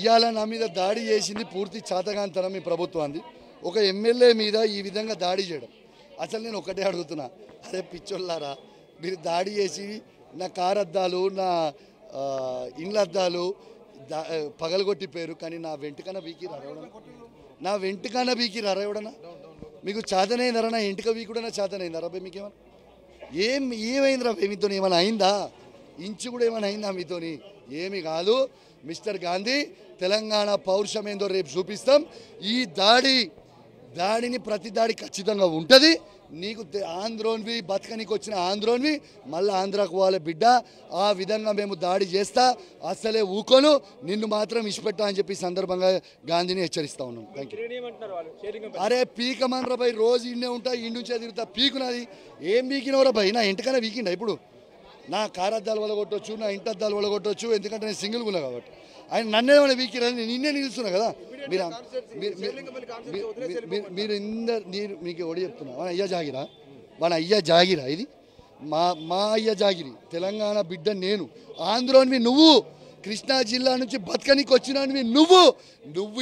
ఇవాళ నా మీద దాడి చేసింది పూర్తి చాతగాంతనం మీ ప్రభుత్వాన్ని. ఒక ఎమ్మెల్యే మీద ఈ విధంగా దాడి చేయడం, అసలు నేను ఒకటే అడుగుతున్నా, అరే పిచ్చోళ్ళారా, మీరు దాడి చేసి నా కారు అద్దాలు, నా ఇండ్ల అద్దాలు పగలగొట్టి పేరు, కానీ నా వెంటకన్నా వీకి రరవడనా, నా వెంటకన్నా వీకి రరవడనా? మీకు చేతనైందరా? నా ఇంటిక వీకుడనా చేతనైందరా భయ్? మీకేమన్నా ఏమైందిరా భయ్? మీతో ఏమైనా అయిందా? ఇంచు కూడా ఏమైనా అయిందా మీతోని? ఏమి కాదు మిస్టర్ గాంధీ, తెలంగాణ పౌరుషం ఏందో రేపు చూపిస్తాం. ఈ దాడిని ప్రతి దాడి ఖచ్చితంగా ఉంటుంది. నీకు ఆంధ్రోన్వి బతకనికి వచ్చిన ఆంధ్రోన్వి మళ్ళీ ఆంధ్రాకు పోవాలి బిడ్డ. ఆ విధంగా మేము దాడి చేస్తా, అసలే ఊకోను, నిన్ను మాత్రం ఇచ్చిపెట్టా అని చెప్పి సందర్భంగా గాంధీని హెచ్చరిస్తా ఉన్నాం. Thank you. అరే పీకమనరా భయ్, రోజు ఇండే ఉంటా, ఇండుంచే తిరుగుతా, పీకునది ఏం పీకినవరా భయ్? నా ఇంటికన్నా పీకిండా? ఇప్పుడు నా కారద్దాలు వలగొట్టవచ్చు, నా ఇంటి అద్దాలు వలగొట్టవచ్చు, ఎందుకంటే నేను సింగిల్గా ఉన్నా కాబట్టి. ఆయన నన్నేమైనా వీకిరని నిన్నే నిలుస్తున్నా కదా. మీరు మీకు ఎవడు చెప్తున్నా? మన అయ్యా జాగిరా ఇది? మా అయ్య జాగిరి. తెలంగాణ బిడ్డ నేను, ఆంధ్రోనివి నువ్వు, కృష్ణా జిల్లా నుంచి బతకనికి వచ్చినవి నువ్వు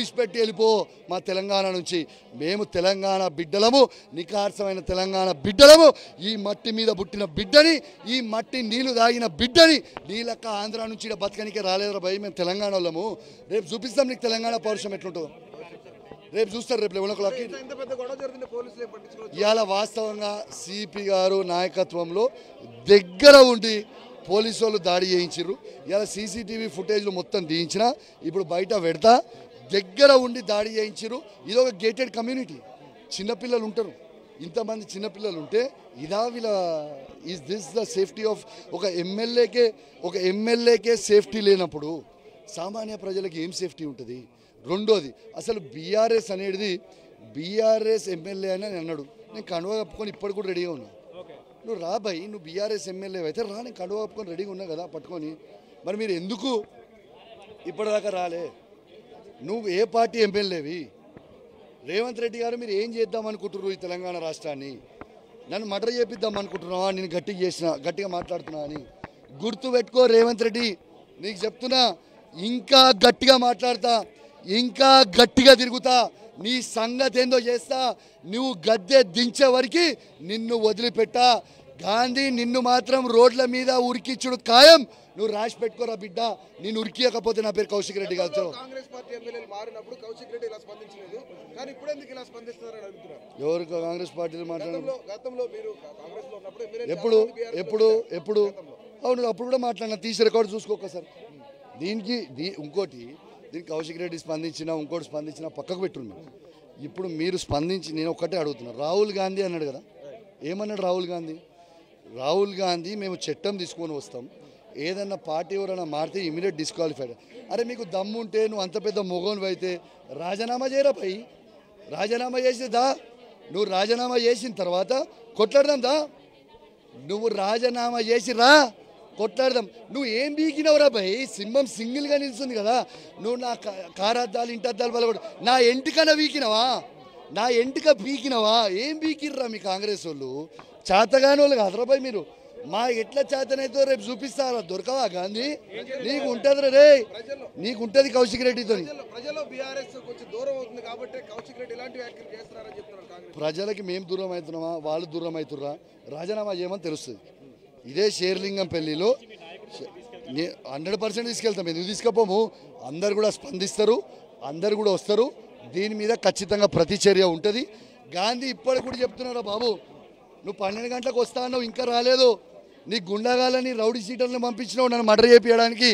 ఇచ్చిపెట్టి వెళ్ళిపో మా తెలంగాణ నుంచి. మేము తెలంగాణ బిడ్డలము, నికార్సమైన తెలంగాణ బిడ్డలము. ఈ మట్టి మీద పుట్టిన బిడ్డని, ఈ మట్టి నీళ్లు తాగిన బిడ్డని. నీ లెక్క ఆంధ్ర నుంచి బతకనికే రాలేదురా భయ్, మేము తెలంగాణ వాళ్ళము. రేపు చూపిస్తాం నీకు తెలంగాణ పౌరుషం ఎట్లుంటుందో. రేపు చూస్తారు, రేపు 11 o'clockకి. ఇవాళ వాస్తవంగా సిపి గారు నాయకత్వంలో దగ్గర ఉండి పోలీసు వాళ్ళు దాడి చేయించారు. ఇలా సీసీటీవీ ఫుటేజ్లు మొత్తం తీయించిన, ఇప్పుడు బయట పెడతా, దగ్గర ఉండి దాడి చేయించారు. ఇది ఒక గేటెడ్ కమ్యూనిటీ, చిన్నపిల్లలు ఉంటారు, ఇంతమంది చిన్నపిల్లలు ఉంటే ఇదా వీళ్ళ is this the safety of ఒక ఎమ్మెల్యేకే సేఫ్టీ లేనప్పుడు సామాన్య ప్రజలకు ఏం సేఫ్టీ ఉంటుంది? రెండోది, అసలు బీఆర్ఎస్ అనేది బీఆర్ఎస్ ఎమ్మెల్యే అని అన్నాడు. నేను కండువా కప్పుకొని ఇప్పటికి కూడా రెడీగా ఉన్నా. నువ్వు రా భయ్, నువ్వు బీఆర్ఎస్ ఎమ్మెల్యే అయితే రా, నేను కండువా కప్పుకొని రెడీగా ఉన్నా కదా పట్టుకొని. మరి మీరు ఎందుకు ఇప్పటిదాకా రాలే? నువ్వు ఏ పార్టీ ఎమ్మెల్యేవి? రేవంత్ రెడ్డి గారు మీరు ఏం చేద్దాం అనుకుంటున్నారు ఈ తెలంగాణ రాష్ట్రాన్ని? నన్ను మర్డర్ చేపిద్దాం అనుకుంటున్నావా? నేను గట్టిగా మాట్లాడుతున్నా అని గుర్తుపెట్టుకో రేవంత్ రెడ్డి. నీకు చెప్తున్నా, ఇంకా గట్టిగా మాట్లాడతా, ఇంకా గట్టిగా తిరుగుతా, నీ సంగతి ఏందో చేస్తా. నువ్వు గద్దె దించే వరకు నిన్ను వదిలిపెట్టా. గాంధీ నిన్ను మాత్రం రోడ్ల మీద ఉరికిచ్చుడు ఖాయం. నువ్వు రాసి పెట్టుకోరా బిడ్డ. నేను ఉరికియకపోతే నా పేరు కౌశిక్ రెడ్డి కాదు. ఎవరు కాంగ్రెస్ పార్టీలు మాట్లాడారు? ఎప్పుడు అవును, అప్పుడు కూడా మాట్లాడినా. తీసి రికార్డు చూసుకోకసారి. దీనికి కౌశిక్ రెడ్డి స్పందించినా, ఇంకోటి స్పందించినా పక్కకు పెట్టున్నాం. ఇప్పుడు మీరు స్పందించి, నేను ఒక్కటే అడుగుతున్నా. రాహుల్ గాంధీ అన్నాడు కదా, ఏమన్నాడు రాహుల్ గాంధీ మేము చట్టం తీసుకొని వస్తాం, ఏదన్నా పార్టీ ఎవరైనా మారితే ఇమీడియట్ డిస్క్వాలిఫైడ్. అరే మీకు దమ్ము ఉంటే, నువ్వు అంత పెద్ద మొగోనివి అయితే రాజీనామా చేయరా భయ్. రాజీనామా చేసేదా? నువ్వు రాజీనామా చేసిన తర్వాత కొట్లాడదాం దా. నువ్వు రాజీనామా చేసి రా, కొట్లాడదాం. నువ్వు ఏం బీకినవరా భయ్? సింహం సింగిల్గా నిలుస్తుంది కదా. నువ్వు నా కారద్దాలు, ఇంటద్దాలు బలగొడు, నా ఎంటికన్నా పీకినవా? ఏం బీకిర్రా మీ కాంగ్రెస్ వాళ్ళు? చేతగాని వాళ్ళు కాదురా భయ్ మీరు. మా ఎట్లా చేతనైతే రేపు చూపిస్తారా? దొరకవా గాంధీ? నీకు ఉంటుంది రే, నీకు ఉంటుంది కౌశిక్ రెడ్డితో. ప్రజలకి మేము దూరం అవుతున్నామా, వాళ్ళు దూరం అవుతుర్రా? రాజీనామా చేయమని తెలుస్తుంది. ఇదే షేర్లింగం పెళ్లిలో 100% తీసుకెళ్తాం. ఎందుకు తీసుకపోము? అందరు కూడా స్పందిస్తారు, అందరు కూడా వస్తారు. దీని మీద ఖచ్చితంగా ప్రతిచర్య ఉంటుంది. గాంధీ ఇప్పటికి కూడా చెప్తున్నారా బాబు, నువ్వు 12 గంటలకు వస్తా అన్నావు, ఇంకా రాలేదు. నీ గుండాగాలని రౌడీ సీటర్లను పంపించినావు నన్ను మర్డర్ చేయించడానికి.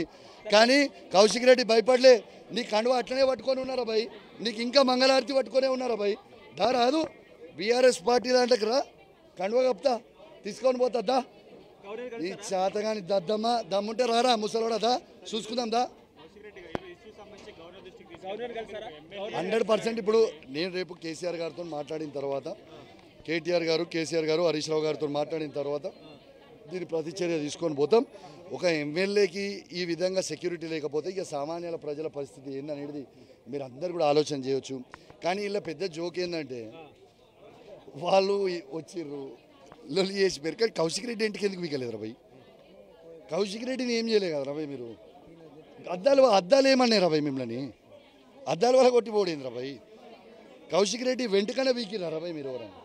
కానీ కౌశిక్ రెడ్డి భయపడలే. నీ కండువ అట్లనే పట్టుకొని ఉన్నారా భయ్? నీకు ఇంకా మంగళారతి పట్టుకొనే ఉన్నారా భయ్? దా రాదు బీఆర్ఎస్ పార్టీ దాంట్లోకి రా, కండువ కప్తా, తీసుకొని పోతా. ఈ చేతగాని దమ్ముంటే రారా ముసలోడా, దా చూసుకుందాం దా. 100% ఇప్పుడు నేను రేపు కేసీఆర్ గారితో మాట్లాడిన తర్వాత, కేటీఆర్ గారు, కేసీఆర్ గారు, హరీష్ రావు గారితో మాట్లాడిన తర్వాత దీని ప్రతిచర్య తీసుకొని పోతాం. ఒక ఎమ్మెల్యేకి ఈ విధంగా సెక్యూరిటీ లేకపోతే ఇక సామాన్యుల ప్రజల పరిస్థితి ఏందనేది మీరు అందరు కూడా ఆలోచన చేయొచ్చు. కానీ ఇలా పెద్ద జోక్ ఏంటంటే, వాళ్ళు వచ్చిర్రు, లొల్లి చేసి పేరు. కానీ కౌశిక్ రెడ్డి ఇంటికి ఎందుకు వీకలేదు రా భయ్? కౌశిక్ రెడ్డిని ఏం చేయలేదు కదా రా భయ్ మీరు? అద్దాలు ఏమన్నారా భయ్ మిమ్మల్ని అద్దాల వల్ల కొట్టిపోడిందిరా భయ్ కౌశిక్ రెడ్డి వెంటకనే వీకినారా భయ్ మీరు ఎవరన్నా